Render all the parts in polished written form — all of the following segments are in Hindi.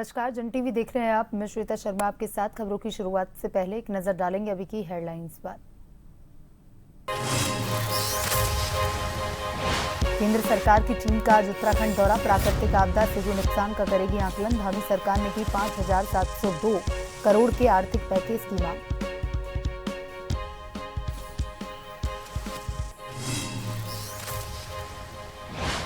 नमस्कार, जन टीवी देख रहे हैं आप। मैं श्वेता शर्मा आपके साथ। खबरों की शुरुआत से पहले एक नजर डालेंगे अभी की हेडलाइंस पर। केंद्र सरकार की टीम का आज उत्तराखंड दौरा। प्राकृतिक आपदा से हुए नुकसान का करेगी आकलन। भावी सरकार ने की 5,702 करोड़ के आर्थिक पैकेज की मांग।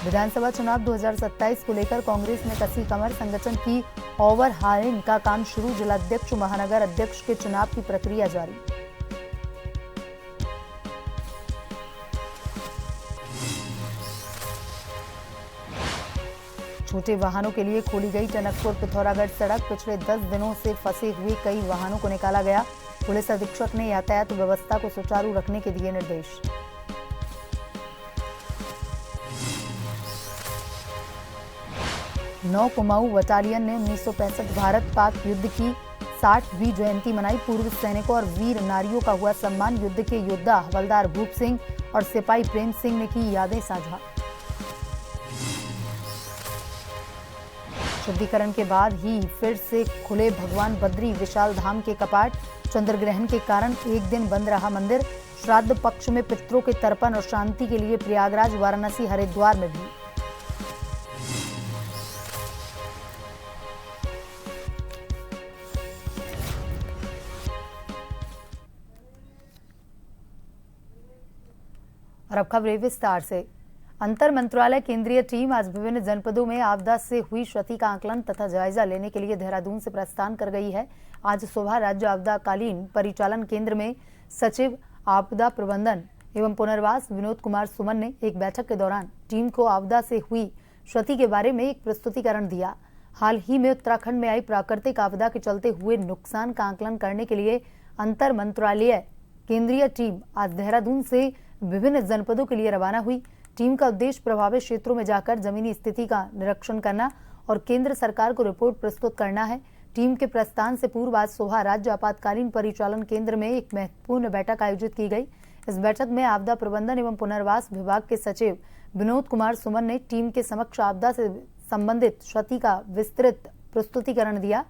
विधानसभा चुनाव 2027 को लेकर कांग्रेस ने कसी कमर। संगठन की ओवर हायरिंग का काम शुरू। जिलाध्यक्ष महानगर अध्यक्ष के चुनाव की प्रक्रिया जारी। छोटे वाहनों के लिए खोली गई टनकपुर पिथौरागढ़ सड़क। पिछले 10 दिनों से फंसे हुए कई वाहनों को निकाला गया। पुलिस अधीक्षक ने यातायात व्यवस्था को सुचारू रखने के दिए निर्देश। नौ कुमाऊं बटालियन ने 1965 भारत पाक युद्ध की 60वीं जयंती मनाई। पूर्व सैनिकों और वीर नारियों का हुआ सम्मान। युद्ध के योद्धा हवलदार भूप सिंह और सिपाही प्रेम सिंह ने की यादें साझा। शुद्धिकरण के बाद ही फिर से खुले भगवान बद्री विशाल धाम के कपाट। चंद्र ग्रहण के कारण एक दिन बंद रहा मंदिर। श्राद्ध पक्ष में पितरों के तर्पण और शांति के लिए प्रयागराज, वाराणसी, हरिद्वार में भी। और अब खबरें विस्तार से। अंतर मंत्रालय केंद्रीय टीम आज विभिन्न जनपदों में आपदा से हुई क्षति का आकलन तथा जायजा लेने के लिए देहरादून से प्रस्थान कर गई है। आज सुबह राज्य आपदाकालीन परिचालन केंद्र में सचिव आपदा प्रबंधन एवं पुनर्वास विनोद कुमार सुमन ने एक बैठक के दौरान टीम को आपदा से हुई क्षति के बारे में एक प्रस्तुतिकरण दिया। हाल ही में उत्तराखंड में आई प्राकृतिक आपदा के चलते हुए नुकसान का आकलन करने के लिए अंतर मंत्रालय केंद्रीय टीम आज देहरादून से विभिन्न जनपदों के लिए रवाना हुई। टीम का उद्देश्य प्रभावित क्षेत्रों में जाकर जमीनी स्थिति का निरीक्षण करना और केंद्र सरकार को रिपोर्ट प्रस्तुत करना है। टीम के प्रस्थान से पूर्व आज सुबह राज्य आपातकालीन परिचालन केंद्र में एक महत्वपूर्ण बैठक आयोजित की गई। इस बैठक में आपदा प्रबंधन एवं पुनर्वास विभाग के सचिव विनोद कुमार सुमन ने टीम के समक्ष आपदा से संबंधित क्षति का विस्तृत प्रस्तुतिकरण दिया।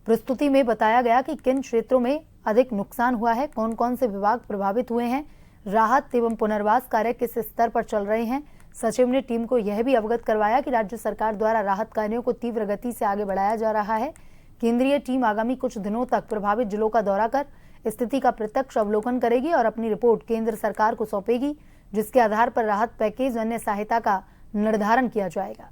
प्रस्तुति में बताया गया कि किन क्षेत्रों में अधिक नुकसान हुआ है, कौन कौन से विभाग प्रभावित हुए हैं, राहत एवं पुनर्वास कार्य किस स्तर पर चल रहे हैं। सचिव ने टीम को यह भी अवगत करवाया कि राज्य सरकार द्वारा राहत कार्यों को तीव्र गति से आगे बढ़ाया जा रहा है। केंद्रीय टीम आगामी कुछ दिनों तक प्रभावित जिलों का दौरा कर स्थिति का प्रत्यक्ष अवलोकन करेगी और अपनी रिपोर्ट केंद्र सरकार को सौंपेगी, जिसके आधार पर राहत पैकेज अन्य सहायता का निर्धारण किया जाएगा।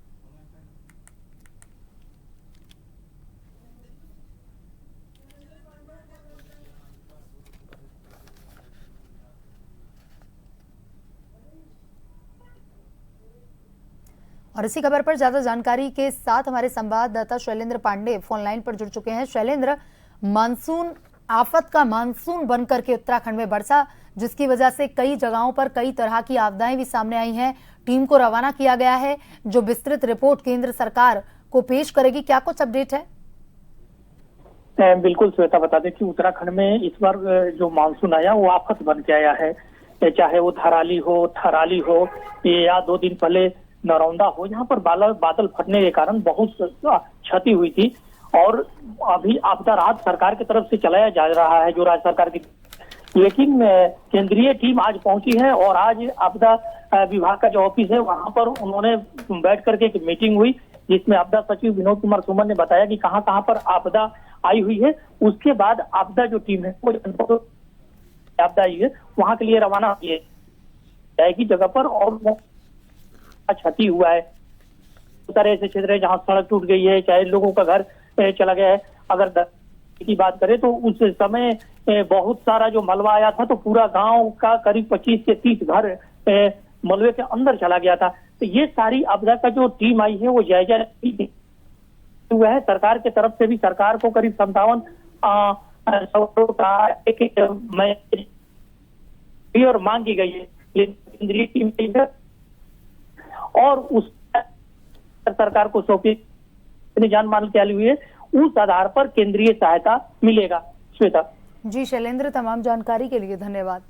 और इसी खबर पर ज्यादा जानकारी के साथ हमारे संवाददाता शैलेंद्र पांडे फोन लाइन पर जुड़ चुके हैं। शैलेंद्र, मानसून आफत का मानसून बनकर के उत्तराखंड में बरसा, जिसकी वजह से कई जगहों पर कई तरह की आपदाएं भी सामने आई हैं। टीम को रवाना किया गया है जो विस्तृत रिपोर्ट केंद्र सरकार को पेश करेगी। क्या कुछ अपडेट है? बिल्कुल श्वेता, बता दें कि उत्तराखंड में इस बार जो मानसून आया वो आफत बन के आया है। चाहे वो थराली हो या 2 दिन पहले नरौंदा हो, यहाँ पर बादल फटने के कारण बहुत क्षति हुई थी। और अभी आपदा राहत सरकार की तरफ से चलाया जा रहा है, जो राज्य सरकार की। लेकिन केंद्रीय टीम आज पहुंची है और आज आपदा विभाग का जो ऑफिस है वहां पर उन्होंने बैठ करके एक मीटिंग हुई, जिसमें आपदा सचिव विनोद कुमार सुमन ने बताया कि कहां कहां पर आपदा आई हुई है। उसके बाद आपदा जो टीम है वो आपदा आई है वहां के लिए रवाना की जाएगी जगह पर। और क्षति हुआ है तरह ऐसे क्षेत्र है जहां सड़क टूट गई है, चाहे लोगों का घर चला गया है। अगर की बात करें तो उस समय बहुत सारा जो मलबा आया था तो पूरा गांव का करीब 25 से 30 घर मलबे के अंदर चला गया था। तो ये सारी आपदा का जो टीम आई है वो जायजा हुआ है। सरकार की तरफ से भी सरकार को करीब 57 करोड़ का और मांग की गई है केंद्रीय टीम और उस सरकार को सौंपी जान मान के हुई है, उस आधार पर केंद्रीय सहायता मिलेगा। श्वेता जी, शैलेंद्र, तमाम जानकारी के लिए धन्यवाद।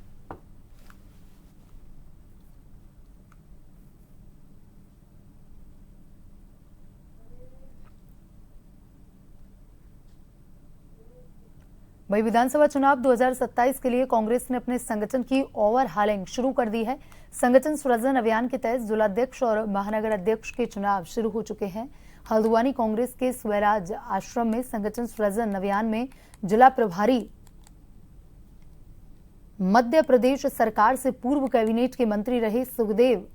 वही विधानसभा चुनाव 2027 के लिए कांग्रेस ने अपने संगठन की ओवरहालिंग शुरू कर दी है। संगठन सृजन अभियान के तहत जिलाध्यक्ष और महानगर अध्यक्ष के चुनाव शुरू हो चुके हैं। हल्द्वानी कांग्रेस के स्वराज आश्रम में संगठन सृजन अभियान में जिला प्रभारी मध्य प्रदेश सरकार से पूर्व कैबिनेट के मंत्री रहे सुखदेव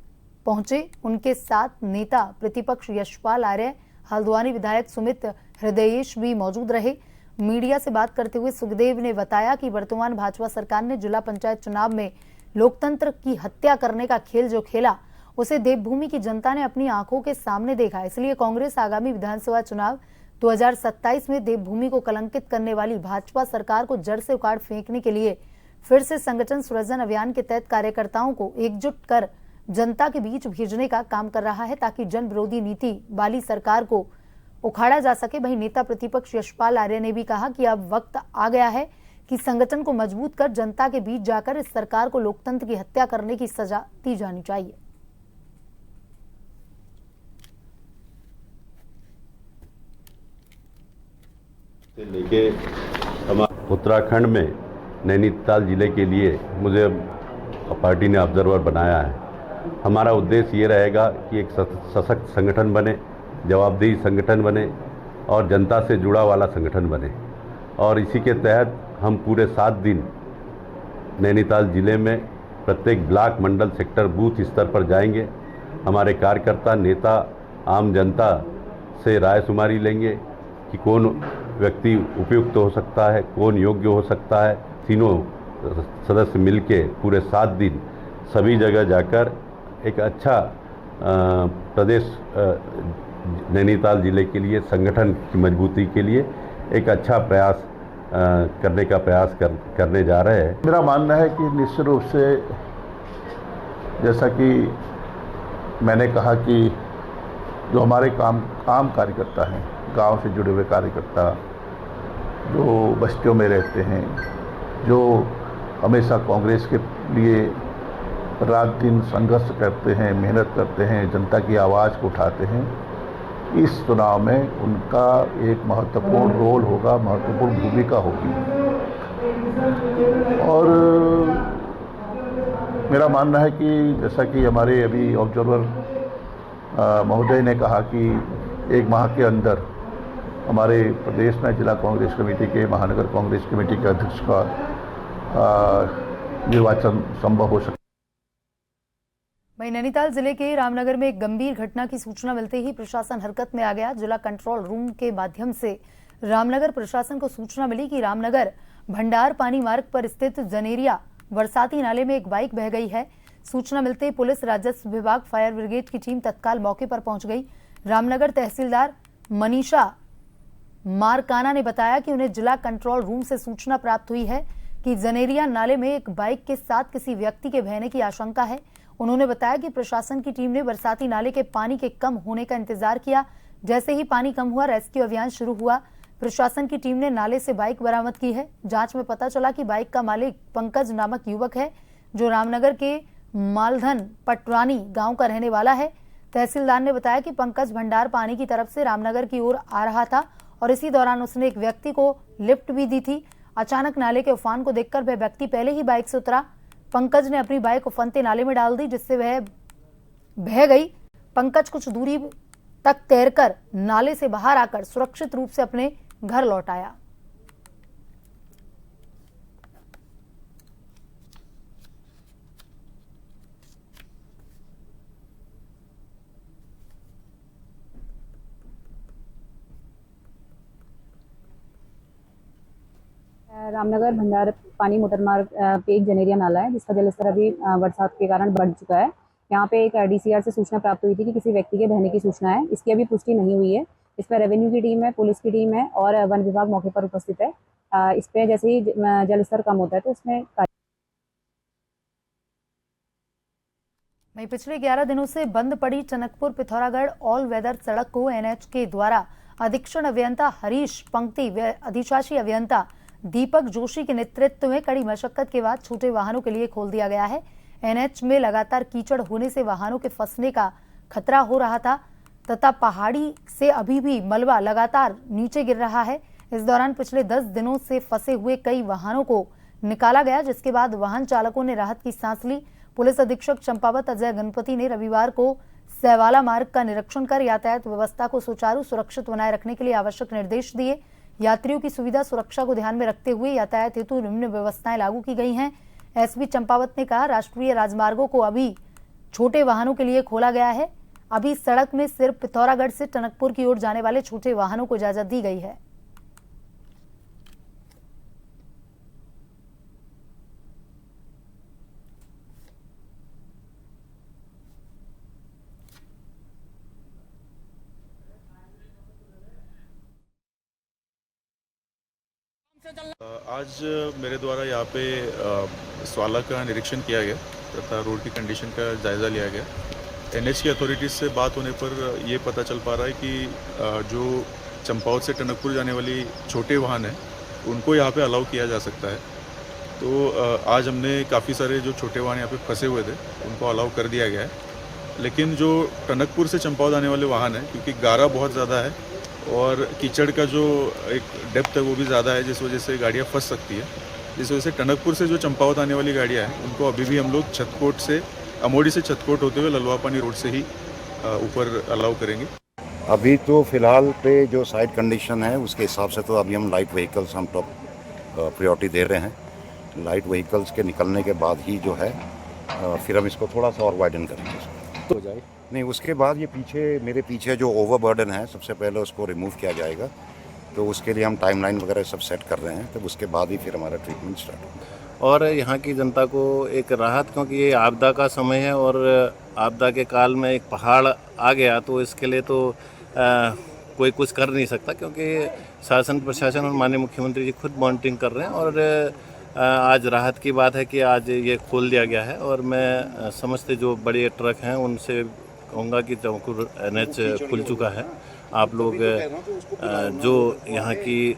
पहुंचे। उनके साथ नेता प्रतिपक्ष यशपाल आर्य, हल्द्वानी विधायक सुमित हृदयेश भी मौजूद रहे। मीडिया से बात करते हुए सुखदेव ने बताया कि वर्तमान भाजपा सरकार ने जिला पंचायत चुनाव में लोकतंत्र की हत्या करने का खेल जो खेला, उसे देवभूमि की जनता ने अपनी आंखों के सामने देखा। इसलिए कांग्रेस आगामी विधानसभा चुनाव 2027 में देवभूमि को कलंकित करने वाली भाजपा सरकार को जड़ से उखाड़ फेंकने के लिए फिर से संगठन सृजन अभियान के तहत कार्यकर्ताओं को एकजुट कर जनता के बीच भेजने का काम कर रहा है, ताकि जन विरोधी नीति वाली सरकार को उखाड़ा जा सके। वहीं नेता प्रतिपक्ष यशपाल आर्य ने भी कहा कि अब वक्त आ गया है कि संगठन को मजबूत कर जनता के बीच जाकर इस सरकार को लोकतंत्र की हत्या करने की सजा दी जानी चाहिए। लेके उत्तराखंड में नैनीताल जिले के लिए मुझे पार्टी ने ऑब्जर्वर बनाया है। हमारा उद्देश्य ये रहेगा कि एक सशक्त संगठन बने, जवाबदेही संगठन बने और जनता से जुड़ा वाला संगठन बने। और इसी के तहत हम पूरे 7 दिन नैनीताल जिले में प्रत्येक ब्लॉक, मंडल, सेक्टर, बूथ स्तर पर जाएंगे। हमारे कार्यकर्ता, नेता, आम जनता से राय शुमारी लेंगे कि कौन व्यक्ति उपयुक्त हो सकता है, कौन योग्य हो सकता है। तीनों सदस्य मिलके पूरे 7 दिन सभी जगह जाकर एक अच्छा प्रदेश नैनीताल जिले के लिए, संगठन की मजबूती के लिए एक अच्छा प्रयास करने का प्रयास करने जा रहे हैं। मेरा मानना है कि निश्चित रूप से, जैसा कि मैंने कहा कि जो हमारे आम कार्यकर्ता हैं, गांव से जुड़े हुए कार्यकर्ता जो बस्तियों में रहते हैं, जो हमेशा कांग्रेस के लिए रात दिन संघर्ष करते हैं, मेहनत करते हैं, जनता की आवाज़ को उठाते हैं, इस चुनाव में उनका एक महत्वपूर्ण रोल होगा, महत्वपूर्ण भूमिका होगी। और मेरा मानना है कि जैसा कि हमारे अभी ऑब्जर्वर महोदय ने कहा कि 1 माह के अंदर हमारे प्रदेश में जिला कांग्रेस कमेटी के, महानगर कांग्रेस कमेटी के अध्यक्ष का निर्वाचन संभव हो सकता है। वहीं नैनीताल जिले के रामनगर में एक गंभीर घटना की सूचना मिलते ही प्रशासन हरकत में आ गया। जिला कंट्रोल रूम के माध्यम से रामनगर प्रशासन को सूचना मिली कि रामनगर भंडार पानी मार्ग पर स्थित जनेरिया बरसाती नाले में एक बाइक बह गई है। सूचना मिलते ही पुलिस, राजस्व विभाग, फायर ब्रिगेड की टीम तत्काल मौके पर पहुंच गई। रामनगर तहसीलदार मनीषा मारकाना ने बताया कि उन्हें जिला कंट्रोल रूम से सूचना प्राप्त हुई है कि जनेरिया नाले में एक बाइक के साथ किसी व्यक्ति के बहने की आशंका है। उन्होंने बताया कि प्रशासन की टीम ने बरसाती नाले के पानी के कम होने का इंतजार किया। जैसे ही पानी कम हुआ, रेस्क्यू अभियान शुरू हुआ। प्रशासन की टीम ने नाले से बाइक बरामद की है। जांच में पता चला कि बाइक का मालिक पंकज नामक युवक है, जो रामनगर के मालधन पटरानी गांव का रहने वाला है। तहसीलदार ने बताया कि पंकज भंडार पानी की तरफ से रामनगर की ओर आ रहा था और इसी दौरान उसने एक व्यक्ति को लिफ्ट भी दी थी। अचानक नाले के उफान को देखकर वह व्यक्ति पहले ही बाइक से उतरा। पंकज ने अपनी बाइक उफनते नाले में डाल दी, जिससे वह बह गई। पंकज कुछ दूरी तक तैरकर नाले से बाहर आकर सुरक्षित रूप से अपने घर लौट आया। रामनगर भंडार पानी मोटर मार्ग पे एक जनेरिया नाला है, जिसका जलस्तर अभी बरसात के कारण बढ़ चुका है। यहाँ पे एक डीसीआर से सूचना प्राप्त हुई थी कि किसी व्यक्ति के बहने की सूचना है। इसकी अभी पुष्टि नहीं हुई है। इसमें रेवेन्यू की टीम है, पुलिस की टीम है और वन विभाग मौके पर उपस्थित है। इस पे जैसे ही जलस्तर कम होता है तो इसमें वहीं पिछले 11 दिनों से बंद पड़ी टनकपुर पिथौरागढ़ ऑल वेदर सड़क को एनएच के द्वारा अधीक्षण अभियंता हरीश पंक्ति व अधिशासी अभियंता दीपक जोशी के नेतृत्व में कड़ी मशक्कत के बाद छोटे वाहनों के लिए खोल दिया गया है। एनएच में लगातार कीचड़ होने से वाहनों के फंसने का खतरा हो रहा था तथा पहाड़ी से अभी भी मलबा लगातार नीचे गिर रहा है। इस दौरान पिछले 10 दिनों से फंसे हुए कई वाहनों को निकाला गया, जिसके बाद वाहन चालकों ने राहत की सांस ली। पुलिस अधीक्षक चंपावत अजय गणपति ने रविवार को सैवाला मार्ग का निरीक्षण कर यातायात व्यवस्था को सुचारू सुरक्षित बनाए रखने के लिए आवश्यक निर्देश दिए। यात्रियों की सुविधा सुरक्षा को ध्यान में रखते हुए यातायात हेतु निम्न व्यवस्थाएं लागू की गई हैं। एसपी चंपावत ने कहा, राष्ट्रीय राजमार्गों को अभी छोटे वाहनों के लिए खोला गया है। अभी सड़क में सिर्फ पिथौरागढ़ से टनकपुर की ओर जाने वाले छोटे वाहनों को इजाजत दी गई है। आज मेरे द्वारा यहाँ पे स्वाला का निरीक्षण किया गया तथा रोड की कंडीशन का जायज़ा लिया गया। एनएच की अथॉरिटीज़ से बात होने पर ये पता चल पा रहा है कि जो चंपावत से टनकपुर जाने वाली छोटे वाहन हैं उनको यहाँ पे अलाउ किया जा सकता है। तो आज हमने काफ़ी सारे जो छोटे वाहन यहाँ पे फंसे हुए थे उनको अलाउ कर दिया गया है। लेकिन जो टनकपुर से चंपावत आने वाले वाहन हैं, क्योंकि गारा बहुत ज़्यादा है और कीचड़ का जो एक डेप्थ है वो भी ज़्यादा है, जिस वजह से गाड़ियाँ फंस सकती है। जिस वजह से टनकपुर से जो चंपावत आने वाली गाड़ियाँ हैं उनको अभी भी हम लोग छतकोट से, अमोड़ी से छतकोट होते हुए ललवापानी रोड से ही ऊपर अलाउ करेंगे। अभी तो फिलहाल पे जो साइड कंडीशन है उसके हिसाब से तो अभी हम लाइट व्हीकल्स हम टॉप प्रायोरिटी दे रहे हैं। लाइट व्हीकल्स के निकलने के बाद ही जो है फिर हम इसको थोड़ा सा और वाइडन करेंगे तो जाए नहीं। उसके बाद ये मेरे पीछे जो ओवरबर्डन है सबसे पहले उसको रिमूव किया जाएगा। तो उसके लिए हम टाइमलाइन वगैरह सब सेट कर रहे हैं, तब उसके बाद ही फिर हमारा ट्रीटमेंट स्टार्ट होगा। और यहाँ की जनता को एक राहत, क्योंकि ये आपदा का समय है और आपदा के काल में एक पहाड़ आ गया तो इसके लिए तो कोई कुछ कर नहीं सकता, क्योंकि शासन प्रशासन और माननीय मुख्यमंत्री जी खुद मॉनिटरिंग कर रहे हैं। और आज राहत की बात है कि आज ये खोल दिया गया है और मैं समझते जो बड़े ट्रक हैं उनसे कहूँगा कि टनकपुर एनएच खुल चुका है। आप लोग जो यहाँ की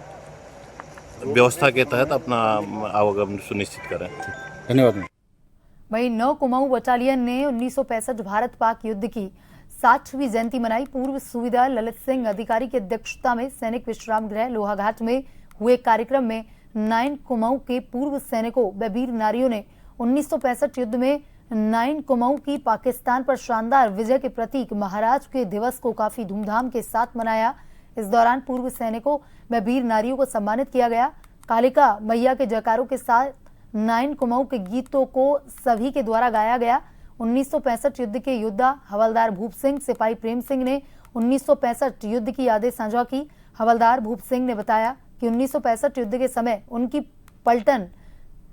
व्यवस्था के तहत अपना आवागमन सुनिश्चित करें। धन्यवाद। वहीं 9 कुमाऊं बटालियन ने 1965 भारत पाक युद्ध की 60वीं जयंती मनाई। पूर्व सूबेदार ललित सिंह अधिकारी की अध्यक्षता में सैनिक विश्राम गृह लोहाघाट में हुए कार्यक्रम में 9 कुमाऊं के पूर्व सैनिकों व वीर नारियों ने 1965 युद्ध में 9 कुमाऊं की पाकिस्तान पर शानदार विजय के प्रतीक महाराज के दिवस को काफी धूमधाम के साथ मनाया। इस दौरान पूर्व सैनिकों व वीर नारियों को सम्मानित किया गया। कालिका मैया के जयकारों के साथ 9 कुमाऊं के गीतों को सभी के द्वारा गाया गया। 1965 युद्ध के योद्धा हवलदार भूप सिंह, सिपाही प्रेम सिंह ने 1965 युद्ध की यादें साझा की। हवलदार भूप सिंह ने बताया कि 1965 युद्ध के समय उनकी पलटन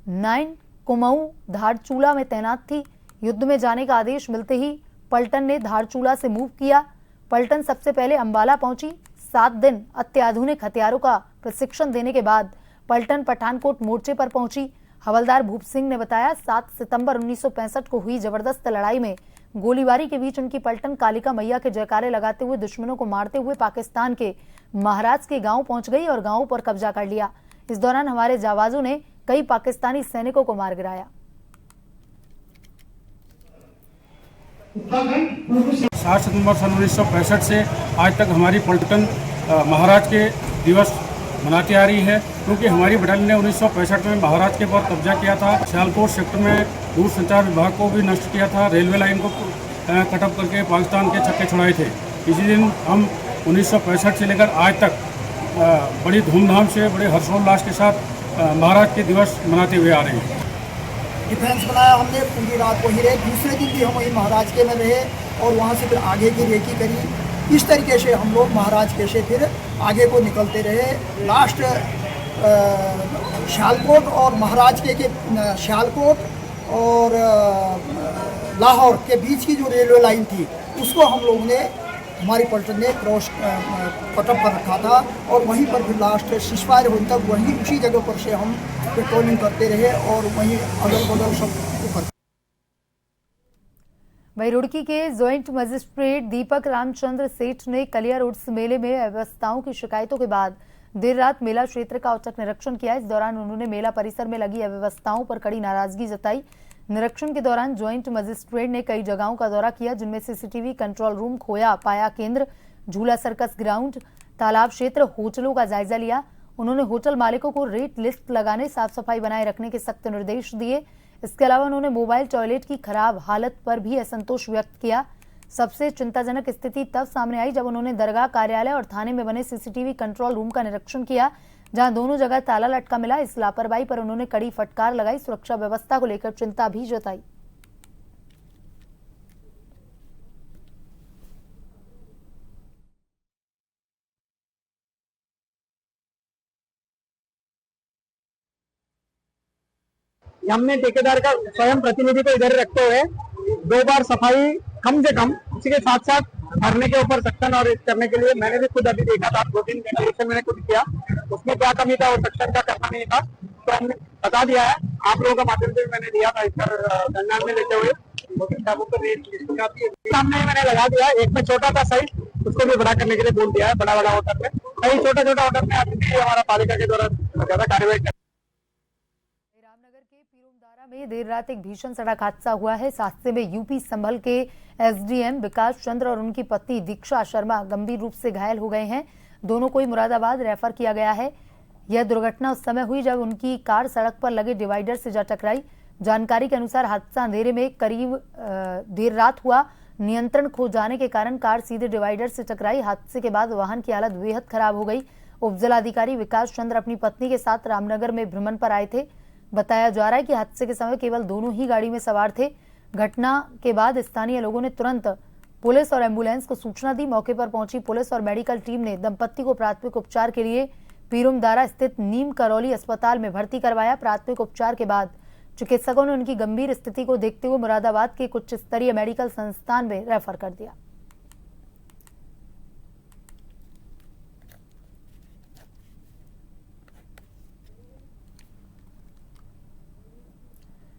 9 कुमाऊं धारचूला में तैनात थी। युद्ध में जाने का आदेश मिलते ही पलटन ने धारचूला से मूव किया। पलटन सबसे पहले अंबाला पहुंची। 7 दिन अत्याधुनिक हथियारों का प्रशिक्षण देने के बाद पलटन पठानकोट मोर्चे पर पहुंची। हवलदार भूप सिंह ने बताया, 7 सितंबर 1965 को हुई जबरदस्त लड़ाई में गोलीबारी के बीच उनकी पलटन कालिका मैया के जयकारे लगाते हुए दुश्मनों को मारते हुए पाकिस्तान के महाराज के गांव पहुंच गई और गांवों पर कब्जा कर लिया। इस दौरान हमारे जाबाजों ने कई पाकिस्तानी सैनिकों को मार गिराया। 7 सितंबर सन 1965 से आज तक हमारी पलटन महाराज के दिवस मनाती आ रही है, क्योंकि हमारी बटालियन ने 1965 में महाराज के पर कब्जा किया था। सियालकोट सेक्टर में दूरसंचार विभाग को भी नष्ट किया था। रेलवे लाइन को कटअप करके पाकिस्तान के छक्के छुड़ाए थे। इसी दिन हम 1965 से लेकर आज तक बड़ी धूमधाम से, बड़े हर्षोल्लास के साथ महाराज के दिवस मनाते हुए आ रहे हैं। डिफेंस बनाया हमने, पूरी रात वहीं रहे। दूसरे दिन भी हम वहीं महाराज के में रहे और वहाँ से फिर आगे की रेकी करी। इस तरीके से हम लोग महाराज के से फिर आगे को निकलते रहे। लास्ट सियालकोट और महाराज के सियालकोट और लाहौर के बीच की जो रेलवे लाइन थी उसको हम लोग ने, हमारी पलटन ने क्रॉस कटअप पर रखा था और वहीं पर फिर लास्ट सिस्फायर होने तक वहीं उसी जगह पर से हम पेट्रोलिंग करते रहे और वहीं अगल बगल सब ऊपर। वहीं रुड़की के ज्वाइंट मजिस्ट्रेट दीपक रामचंद्र सेठ ने कलिया रोड्स मेले में अव्यवस्थाओं की शिकायतों के बाद देर रात मेला क्षेत्र का औचक निरीक्षण किया। इस दौरान उन्होंने मेला परिसर में लगी अव्यवस्थाओं पर कड़ी नाराजगी जताई। निरीक्षण के दौरान ज्वाइंट मजिस्ट्रेट ने कई जगहों का दौरा किया, जिनमें सीसीटीवी कंट्रोल रूम, खोया पाया केंद्र, झूला सर्कस ग्राउंड, तालाब क्षेत्र, होटलों का जायजा लिया। उन्होंने होटल मालिकों को रेट लिस्ट लगाने, साफ सफाई बनाए रखने के सख्त निर्देश दिए। इसके अलावा उन्होंने मोबाइल टॉयलेट की खराब हालत पर भी असंतोष व्यक्त किया। सबसे चिंताजनक स्थिति तब सामने आई जब उन्होंने दरगाह कार्यालय और थाने में बने सीसीटीवी कंट्रोल रूम का निरीक्षण किया, जहां दोनों जगह ताला लटका मिला। इस लापरवाही पर उन्होंने कड़ी फटकार लगाई। सुरक्षा व्यवस्था को लेकर चिंता भी जताई। हमने ठेकेदार का स्वयं प्रतिनिधि को इधर रखते हुए 2 बार सफाई कम से कम, उसी के साथ साथ भरने के ऊपर सक्शन और करने के लिए मैंने भी खुद अभी देखा था, 2-3 निरीक्षण मैंने खुद किया, उसमें क्या कमी था और सक्शन का करना नहीं था, तो हमने बता दिया है। आप लोगों का माध्यम से मैंने दिया था, इस पर संज्ञान में लेते हुए सामने मैंने लगा दिया। एक में छोटा था साइज, उसको भी बड़ा करने के लिए बोल दिया है। बड़ा होटल में, कई छोटा होटल में अभी भी हमारा पालिका के द्वारा ज्यादा कार्यवाही। रामनगर के पीरुमदारा में देर रात एक भीषण सड़क हादसा हुआ है। इस हादसे में यूपी संभल के एसडीएम विकास चंद्र और उनकी पत्नी दीक्षा शर्मा गंभीर रूप से घायल हो गए हैं। दोनों को मुरादाबाद रेफर किया गया है। यह दुर्घटना उस समय हुई जब उनकी कार सड़क पर लगे डिवाइडर से जा टकराई। जानकारी के अनुसार हादसा अंधेरे में करीब देर रात हुआ। नियंत्रण खो जाने के कारण कार सीधे डिवाइडर से टकराई। हादसे के बाद वाहन की हालत बेहद खराब हो गई। उपजिलाधिकारी विकास चंद्र अपनी पत्नी के साथ रामनगर में भ्रमण पर आए थे। बताया जा रहा है कि हादसे के समय केवल दोनों ही गाड़ी में सवार थे। घटना के बाद स्थानीय लोगों ने तुरंत पुलिस और एम्बुलेंस को सूचना दी। मौके पर पहुंची पुलिस और मेडिकल टीम ने दंपत्ति को प्राथमिक उपचार के लिए पीरुमदारा स्थित नीम करौली अस्पताल में भर्ती करवाया। प्राथमिक उपचार के बाद चिकित्सकों ने उनकी गंभीर स्थिति को देखते हुए मुरादाबाद के उच्च स्तरीय मेडिकल संस्थान में रेफर कर दिया।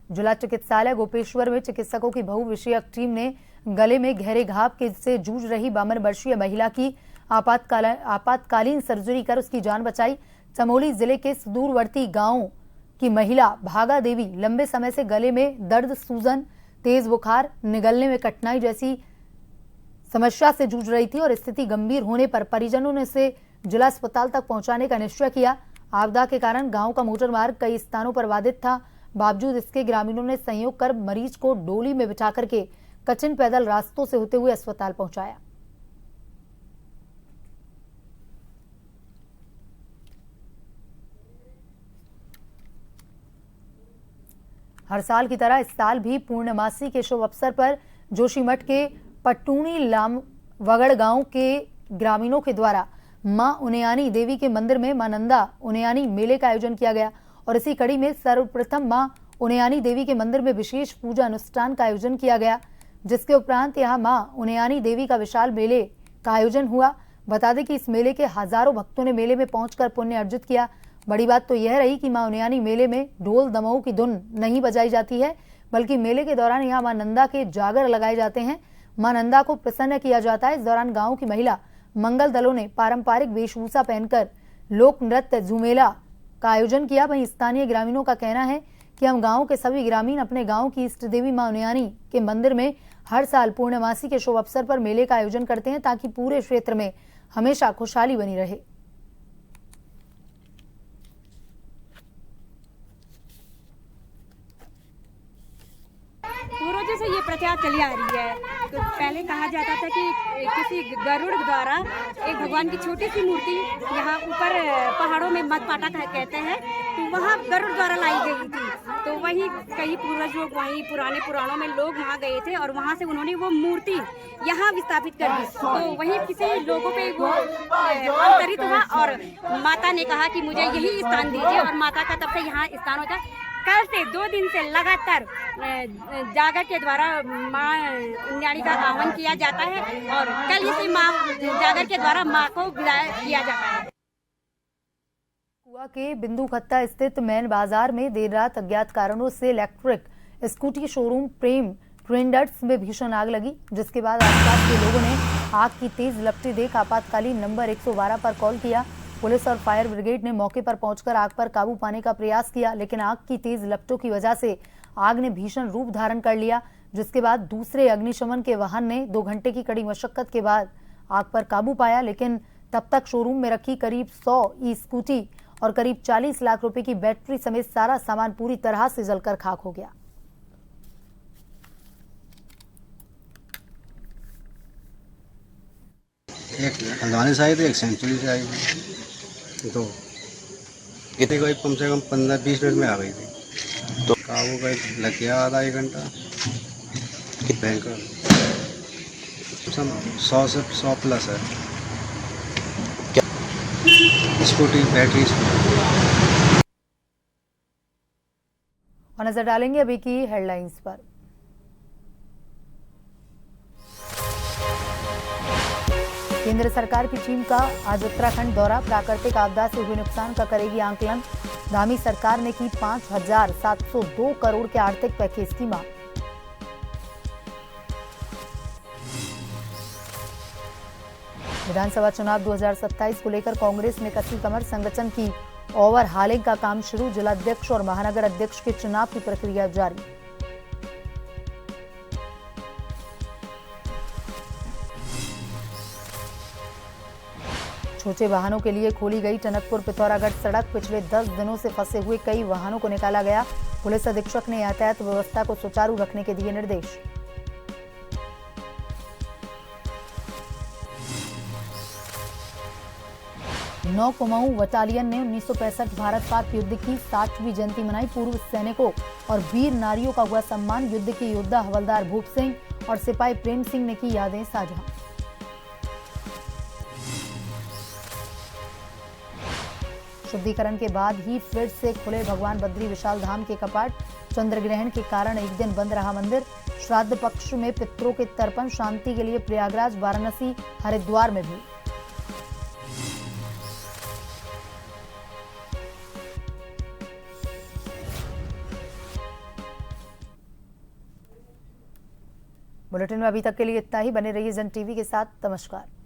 जिला चिकित्सालय गोपेश्वर में चिकित्सकों की बहुविषयक टीम ने गले में गहरे घाव से जूझ रही 52 वर्षीय महिला की आपातकालीन सर्जरी कर उसकी जान बचाई। चमोली जिले के सुदूरवर्ती गांव की महिला भागा देवी लंबे समय से गले में दर्द, सूजन, तेज बुखार, निगलने में कठिनाई जैसी समस्या से जूझ रही थी और स्थिति गंभीर होने पर परिजनों ने इसे जिला अस्पताल तक पहुंचाने का निश्चय किया। आपदा के कारण गांव का मोटर मार्ग कई स्थानों पर बाधित था। बावजूद इसके ग्रामीणों ने सहयोग कर मरीज को डोली में बिठा करके कठिन पैदल रास्तों से होते हुए अस्पताल पहुंचाया। हर साल की तरह इस साल भी पूर्णमासी के शुभ अवसर पर जोशीमठ के पट्टूनी लामवगड़ गांव के ग्रामीणों के द्वारा मां उनयानी देवी के मंदिर में मां नंदा उनयानी मेले का आयोजन किया गया और इसी कड़ी में सर्वप्रथम मां उनयानी देवी के मंदिर में विशेष पूजा अनुष्ठान का आयोजन किया गया, जिसके उपरांत यहां मां उनयानी देवी का विशाल मेले का आयोजन हुआ। बता दें कि इस मेले के हजारों भक्तों ने मेले में पहुंचकर पुण्य अर्जित किया। बड़ी बात तो यह रही कि मां उनयानी मेले में ढोल दमऊ की धुन नहीं बजाई जाती है, बल्कि मेले के दौरान यहां मां नंदा के जागर लगाए जाते हैं। मां नंदा को प्रसन्न किया जाता है। इस दौरान गांव की महिला मंगल दलों ने पारंपरिक वेशभूषा पहनकर लोक नृत्य झूमेला का आयोजन किया। वहीं स्थानीय ग्रामीणों का कहना है कि हम गांव के सभी ग्रामीण अपने गांव की इष्ट देवी मां उनयानी के मंदिर में हर साल पूर्णमासी के शुभ अवसर पर मेले का आयोजन करते हैं, ताकि पूरे क्षेत्र में हमेशा खुशहाली बनी रहे। पूर्वजों से ये प्रथा चली आ रही है। तो पहले कहा जाता था कि किसी गरुड़ द्वारा एक भगवान की छोटी सी मूर्ति यहाँ ऊपर पहाड़ों में मतपाटा कहते हैं, तो वहाँ गरुड़ द्वारा लाई गई थी। तो वही कई पूर्वज लोग वहीं पुराने पुराणों में लोग वहाँ गए थे और वहाँ से उन्होंने वो मूर्ति यहाँ विस्थापित कर दी। तो वहीं किसी लोगों पे वो अंतरित हुआ और माता ने कहा कि मुझे यही स्थान दीजिए और माता का तब से यहाँ स्थान होता है। कल से 2 दिन से लगातार जागर के द्वारा माँ उनयानी का आह्वान किया जाता है और कल ही से माँ जागर के द्वारा माँ को विदाई किया जाता है। कुआ के बिंदु खत्ता स्थित मैन बाजार में देर रात अज्ञात कारणों से इलेक्ट्रिक स्कूटी शोरूम प्रेम ट्रेंडर्स में भीषण आग लगी, जिसके बाद आसपास के लोगों ने आग की तेज लपटें देख आपातकालीन नंबर 112 पर कॉल किया। पुलिस और फायर ब्रिगेड ने मौके पर पहुंचकर आग पर काबू पाने का प्रयास किया, लेकिन आग की तेज लपटों की वजह से आग ने भीषण रूप धारण कर लिया, जिसके बाद दूसरे अग्निशमन के वाहन ने 2 घंटे की कड़ी मशक्कत के बाद आग पर काबू पाया। लेकिन तब तक शोरूम में रखी करीब 100 ई स्कूटी और करीब 40 लाख रुपए की बैटरी समेत सारा सामान पूरी तरह से जलकर खाक हो गया। एक हल्द्वानी से आई थी, एक सेंचुरी से आई थी, तो कितने कोई कम से कम 15-20 मिनट में आ गई थी। तो काबू का लग गया आधा 1 घंटा। भयंकर 100 से 100 प्लस है। Scooty battery. और नजर डालेंगे अभी की हेडलाइंस पर। केंद्र सरकार की टीम का आज उत्तराखंड दौरा, प्राकृतिक आपदा से हुए नुकसान का करेगी आंकलन। धामी सरकार ने की 5,702 करोड़ के आर्थिक पैकेज की मांग। विधानसभा चुनाव 2027 को लेकर कांग्रेस ने कसी कमर, संगठन की ओवरहालिंग का काम शुरू। जिलाध्यक्ष और महानगर अध्यक्ष के चुनाव की प्रक्रिया जारी। छोटे वाहनों के लिए खोली गई टनकपुर पिथौरागढ़ सड़क, पिछले 10 दिनों से फंसे हुए कई वाहनों को निकाला गया। पुलिस अधीक्षक ने यातायात व्यवस्था को सुचारू रखने के दिए निर्देश। नौ कुमाऊं बटालियन ने 1965 भारत पाक युद्ध की 60वीं जयंती मनाई। पूर्व सैनिकों और वीर नारियों का हुआ सम्मान। युद्ध के योद्धा हवलदार भूप सिंह और सिपाही प्रेम सिंह ने की यादें साझा। शुद्धिकरण के बाद ही फिर से खुले भगवान बद्री विशाल धाम के कपाट। चंद्र ग्रहण के कारण एक दिन बंद रहा मंदिर। श्राद्ध पक्ष में पितरों के तर्पण, शांति के लिए प्रयागराज, वाराणसी, हरिद्वार में भी। बुलेटिन में अभी तक के लिए इतना ही। बने रहिए जन टीवी के साथ। नमस्कार।